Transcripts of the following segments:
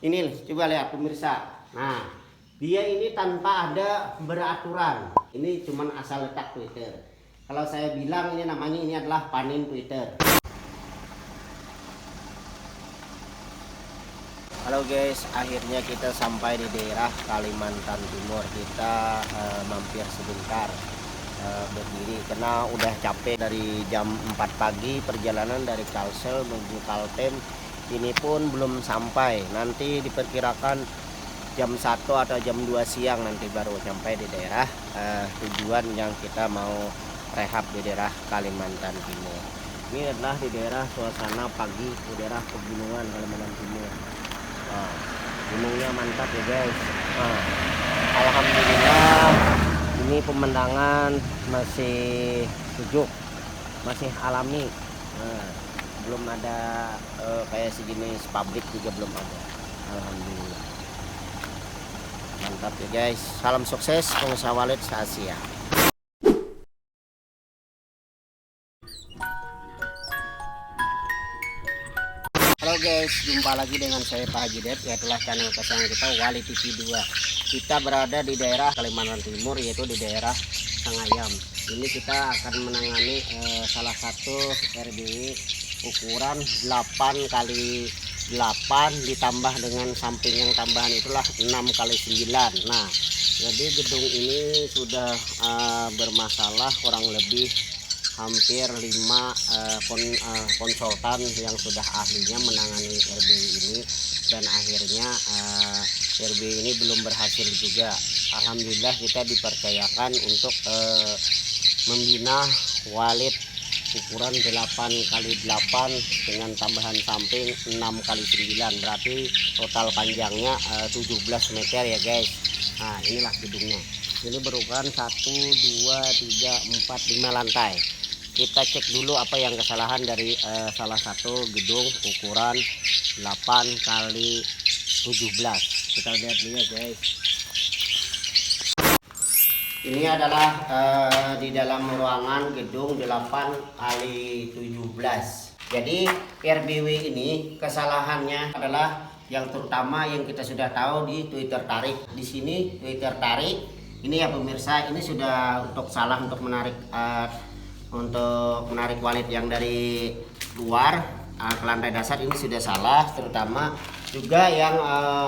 Ini coba lihat pemirsa. Nah, dia ini tanpa ada beraturan. Ini cuman asal letak Twitter. Kalau saya bilang ini namanya ini adalah panin Twitter. Halo guys, akhirnya kita sampai di daerah Kalimantan Timur. Kita mampir sebentar berdiri karena udah capek dari jam 4 pagi perjalanan dari Kalsel menuju Kaltem. Ini pun belum sampai, nanti diperkirakan jam 1 atau jam 2 siang nanti baru sampai di daerah tujuan yang kita mau rehab di daerah Kalimantan Timur. Ini adalah di daerah suasana pagi di daerah pegunungan Kalimantan Timur. Gunungnya mantap ya guys. Alhamdulillah ini pemandangan masih sejuk, masih alami. Belum ada kayak sejenis pabrik juga belum ada. Alhamdulillah mantap ya guys. Salam sukses pengusaha Walid se-Asia. Halo guys, jumpa lagi dengan saya Pak Haji Det, yaitu channel kesayangan kita Walid TV 2. Kita berada di daerah Kalimantan Timur, yaitu di daerah Sangayam. Ini kita akan menangani salah satu RBW ukuran 8 kali 8 ditambah dengan samping yang tambahan itulah 6 kali 9. Nah, jadi gedung ini sudah bermasalah kurang lebih hampir 5 konsultan yang sudah ahlinya menangani RBW ini, dan akhirnya RBW ini belum berhasil juga. Alhamdulillah kita dipercayakan untuk membina Walid ukuran 8 kali 8 dengan tambahan samping 6 kali 9, berarti total panjangnya 17 meter ya guys. Nah, inilah gedungnya. Ini berukuran 1 2 3 4 5 lantai. Kita cek dulu apa yang kesalahan dari salah satu gedung ukuran 8 kali 17. Kita lihat dulu ya guys. Ini adalah di dalam ruangan gedung 8 kali 17. Jadi RBW ini kesalahannya adalah yang terutama yang kita sudah tahu di Twitter tarik. Di sini Twitter tarik ini ya pemirsa, ini sudah untuk salah untuk menarik Walid yang dari luar ke lantai dasar, ini sudah salah. Terutama juga yang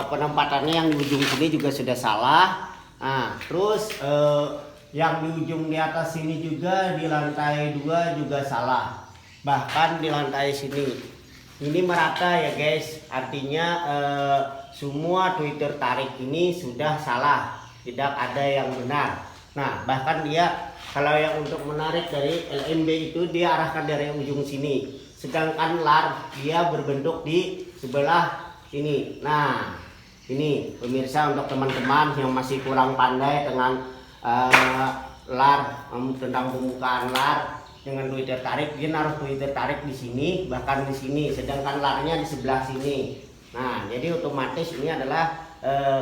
penempatannya yang di ujung sini juga sudah salah. Nah, terus yang di ujung di atas sini juga di lantai 2 juga salah. Bahkan di lantai sini ini merata ya guys. Artinya semua Twitter tarik ini sudah salah, tidak ada yang benar. Nah, bahkan dia kalau yang untuk menarik dari LMB itu dia arahkan dari ujung sini, sedangkan lar dia berbentuk di sebelah sini. Nah, ini pemirsa untuk teman-teman yang masih kurang pandai dengan lar, tentang pembukaan lar dengan Twitter tarik, dia naruh Twitter tarik di sini, bahkan di sini, sedangkan larnya di sebelah sini. Nah, jadi otomatis ini adalah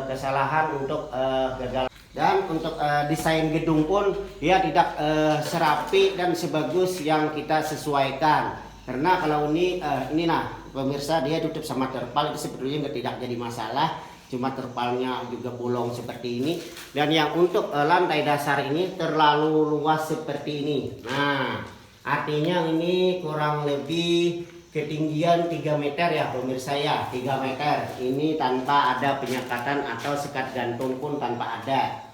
kesalahan untuk gagal. Dan untuk desain gedung pun dia tidak serapi dan sebagus yang kita sesuaikan. Karena kalau ini nah pemirsa, dia tutup sama terpal, itu sebetulnya tidak jadi masalah. Cuma terpalnya juga bolong seperti ini. Dan yang untuk lantai dasar ini terlalu luas seperti ini. Nah, artinya ini kurang lebih ketinggian 3 meter ya pemirsa ya, 3 meter. Ini tanpa ada penyekatan atau sekat gantung pun tanpa ada.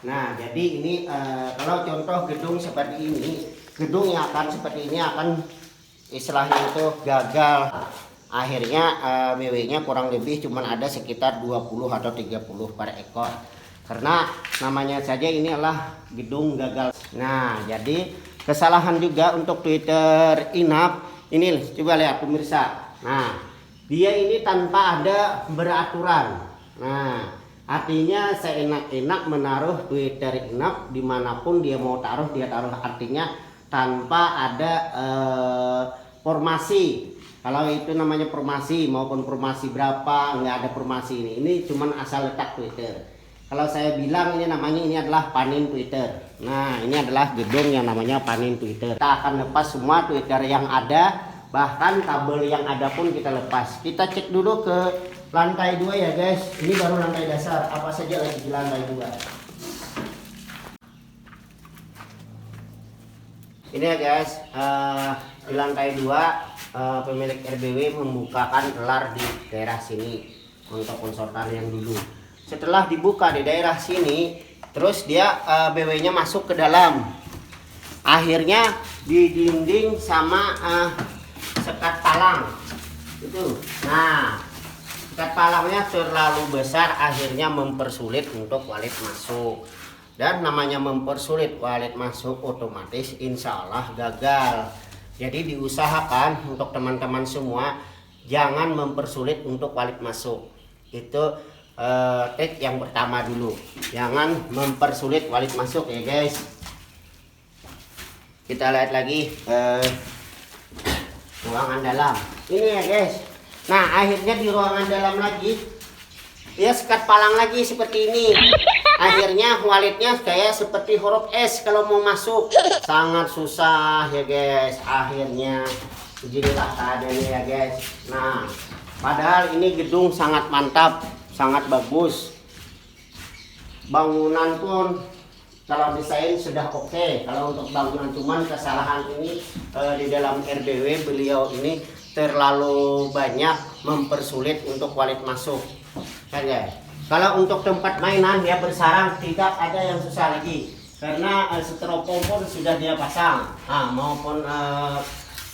Nah, jadi ini kalau contoh gedung seperti ini, gedung yang akan seperti ini akan istilahnya itu gagal. Akhirnya WW-nya kurang lebih cuma ada sekitar 20 atau 30 per ekor. Karena namanya saja ini adalah gedung gagal. Nah, jadi kesalahan juga untuk Twitter inap. Ini coba lihat pemirsa. Nah, dia ini tanpa ada beraturan. Nah, artinya seenak-enak menaruh Twitter inap dimanapun dia mau taruh, dia taruh, artinya tanpa ada formasi. Kalau itu namanya formasi, maupun formasi berapa, nggak ada formasi ini. Ini cuman asal letak Twitter. Kalau saya bilang ini namanya ini adalah panin Twitter. Nah, ini adalah gedung yang namanya panin Twitter. Kita akan lepas semua Twitter yang ada, bahkan kabel yang ada pun kita lepas. Kita cek dulu ke lantai 2 ya guys. Ini baru lantai dasar. Apa saja lagi di lantai 2. Ini ya guys, di lantai 2 pemilik RBW membukakan kelar di daerah sini untuk konsultan yang dulu. Setelah dibuka di daerah sini, terus dia BW-nya masuk ke dalam. Akhirnya di dinding sama sekat palang itu. Nah, sekat palangnya terlalu besar, akhirnya mempersulit untuk walet masuk. Dan namanya mempersulit walet masuk, otomatis insya Allah gagal. Jadi diusahakan untuk teman-teman semua jangan mempersulit untuk walet masuk. Itu trik yang pertama dulu, jangan mempersulit walet masuk ya guys. Kita lihat lagi ruangan dalam ini ya guys. Nah, akhirnya di ruangan dalam lagi dia sekat palang lagi seperti ini. Akhirnya waletnya kayak seperti huruf S kalau mau masuk, sangat susah ya guys. Akhirnya beginilah keadaannya ya guys. Nah, padahal ini gedung sangat mantap, sangat bagus. Bangunan pun kalau desain sudah oke. Kalau untuk bangunan, cuman kesalahan ini di dalam RBW beliau ini terlalu banyak mempersulit untuk walet masuk. Kan ya? Kalau untuk tempat mainan ya bersarang tidak ada yang susah lagi. Karena styrofoam pun sudah dia pasang. Nah, maupun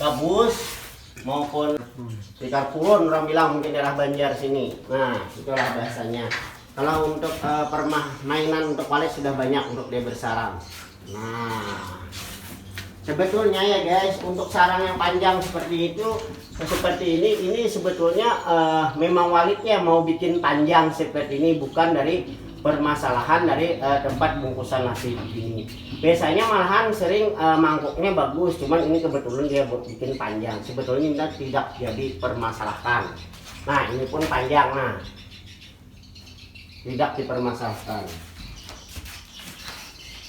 gabus maupun tikar pulun, orang bilang mungkin daerah Banjar sini. Nah, itulah bahasanya. Kalau untuk permainan untuk walet sudah banyak untuk dia bersarang. Nah, sebetulnya ya guys, untuk sarang yang panjang seperti itu, seperti ini sebetulnya memang waletnya mau bikin panjang seperti ini, bukan dari permasalahan dari tempat bungkusan nasi ini. Biasanya malahan sering mangkuknya bagus, cuman ini kebetulan dia bikin panjang. Sebetulnya tidak jadi permasalahan. Nah, ini pun panjang, nah tidak dipermasalahkan.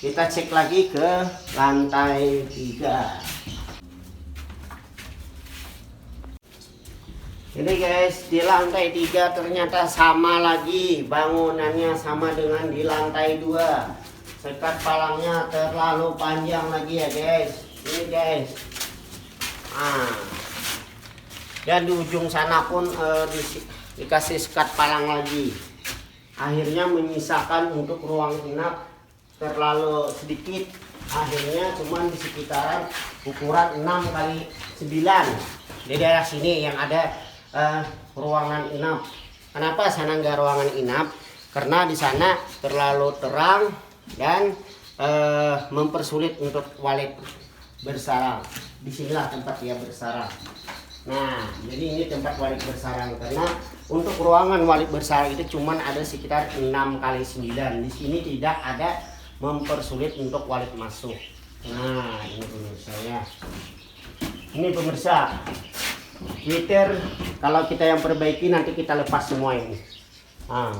Kita cek lagi ke lantai 3. Ini guys, di lantai 3 ternyata sama lagi, bangunannya sama dengan di lantai 2. Sekat palangnya terlalu panjang lagi ya guys. Ini guys. Nah, dan di ujung sana pun dikasih sekat palang lagi. Akhirnya menyisakan untuk ruang inap terlalu sedikit. Akhirnya cuman di sekitaran ukuran 6 kali 9 di daerah sini yang ada ruangan inap. Kenapa sana enggak ruangan inap? Karena di sana terlalu terang dan mempersulit untuk walet bersarang. Disinilah tempat dia bersarang. Nah, jadi ini tempat walet bersarang. Karena untuk ruangan walet bersarang itu cuman ada sekitar 6 kali 9. Di sini tidak ada mempersulit untuk walet masuk. Nah, ini pemirsa ya. Ini pemirsa. Twitter kalau kita yang perbaiki nanti kita lepas semua ini. Nah,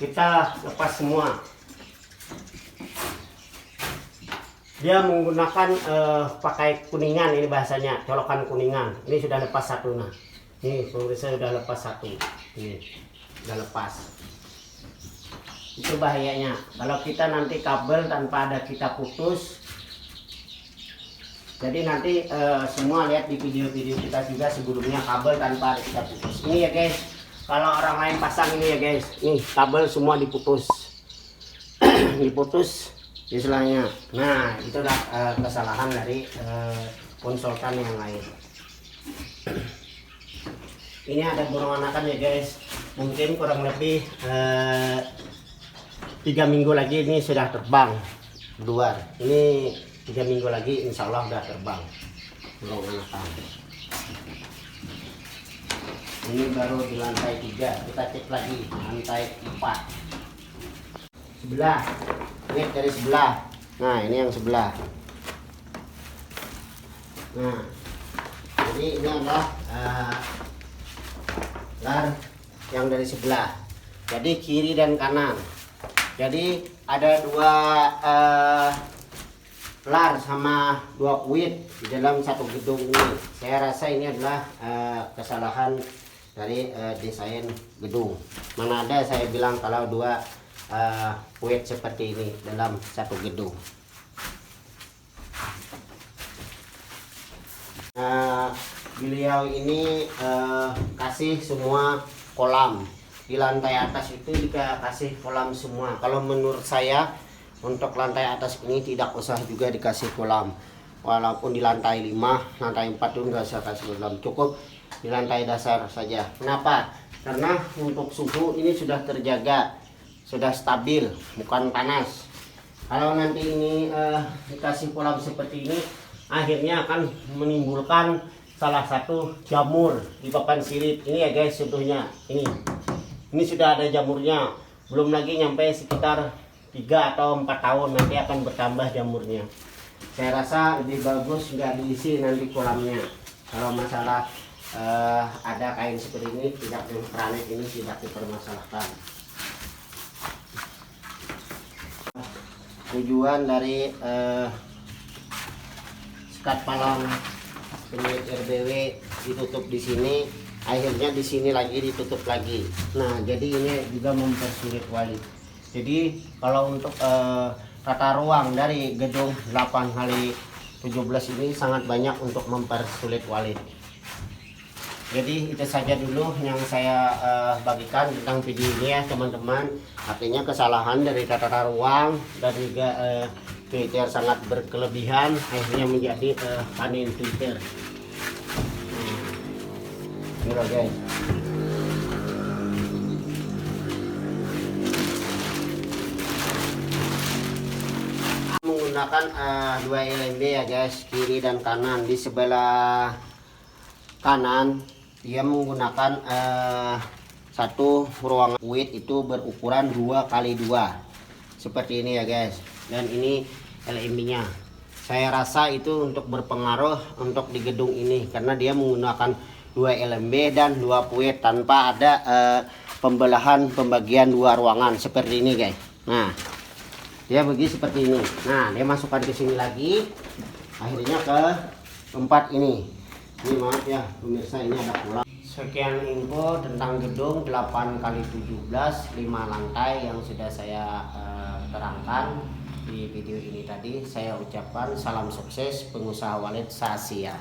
kita lepas semua. Dia menggunakan pakai kuningan, ini bahasanya colokan kuningan. Ini sudah lepas satu, nah. Ini pemirsa sudah lepas satu. Ini sudah lepas. Itu bahayanya. Kalau kita nanti kabel tanpa ada kita putus. Jadi nanti semua lihat di video-video kita juga sebelumnya kabel tanpa ada kita putus. Ini ya guys. Kalau orang lain pasang ini ya guys. Nih kabel semua diputus. Diputus istilahnya. Nah, itulah kesalahan dari konsultan yang lain. Ini ada burung anakan ya guys. Mungkin kurang lebih 3 minggu lagi ini sudah terbang keluar. Ini 3 minggu lagi insya Allah udah terbang burung anakan. Ini baru di lantai 3. Kita cek lagi lantai 4 sebelah. Ini dari sebelah. Nah, ini yang sebelah. Nah, jadi ini adalah lar yang dari sebelah. Jadi kiri dan kanan. Jadi ada 2 lar sama 2 kuit di dalam satu gedung ini. Saya rasa ini adalah kesalahan dari desain gedung. Mana ada saya bilang kalau dua puet seperti ini dalam satu gedung. Beliau ini kasih semua kolam di lantai atas itu juga kasih kolam semua. Kalau menurut saya untuk lantai atas ini tidak usah juga dikasih kolam, walaupun di lantai 5, lantai 4 itu nggak usah kasih kolam, cukup di lantai dasar saja. Kenapa? Karena untuk suhu ini sudah terjaga, sudah stabil, bukan panas. Kalau nanti ini dikasih kolam seperti ini, akhirnya akan menimbulkan salah satu jamur di papan sirip ini ya guys. Contohnya ini sudah ada jamurnya, belum lagi nyampe sekitar 3 atau 4 tahun nanti akan bertambah jamurnya. Saya rasa lebih bagus nggak diisi nanti kolamnya. Kalau masalah ada kain seperti ini, tidak planet ini tidak dipermasalahkan. Tujuan dari sekat palang penyulit RBW ditutup di sini, akhirnya di sini lagi ditutup lagi. Nah, jadi ini juga mempersulit wali. Jadi kalau untuk tata ruang dari gedung 8x17 ini sangat banyak untuk mempersulit wali. Jadi itu saja dulu yang saya bagikan tentang video ini ya teman-teman. Artinya kesalahan dari tata ruang dan juga Twitter sangat berkelebihan, akhirnya menjadi panen Twitter. Ini loh guys. Menggunakan 2 LMB ya guys, kiri dan kanan. Di sebelah kanan dia menggunakan satu ruangan puit itu berukuran 2x2 seperti ini ya guys, dan ini LMB nya. Saya rasa itu untuk berpengaruh untuk di gedung ini karena dia menggunakan 2 LMB dan 2 puit tanpa ada pembagian 2 ruangan seperti ini guys. Nah, dia begini seperti ini. Nah, dia masukkan ke sini lagi, akhirnya ke tempat ini. Ini maaf ya pemirsa, ini ada kolam. Sekian info tentang gedung 8x17 5 lantai yang sudah saya terangkan di video ini tadi. Saya ucapkan salam sukses pengusaha Walid Sasia.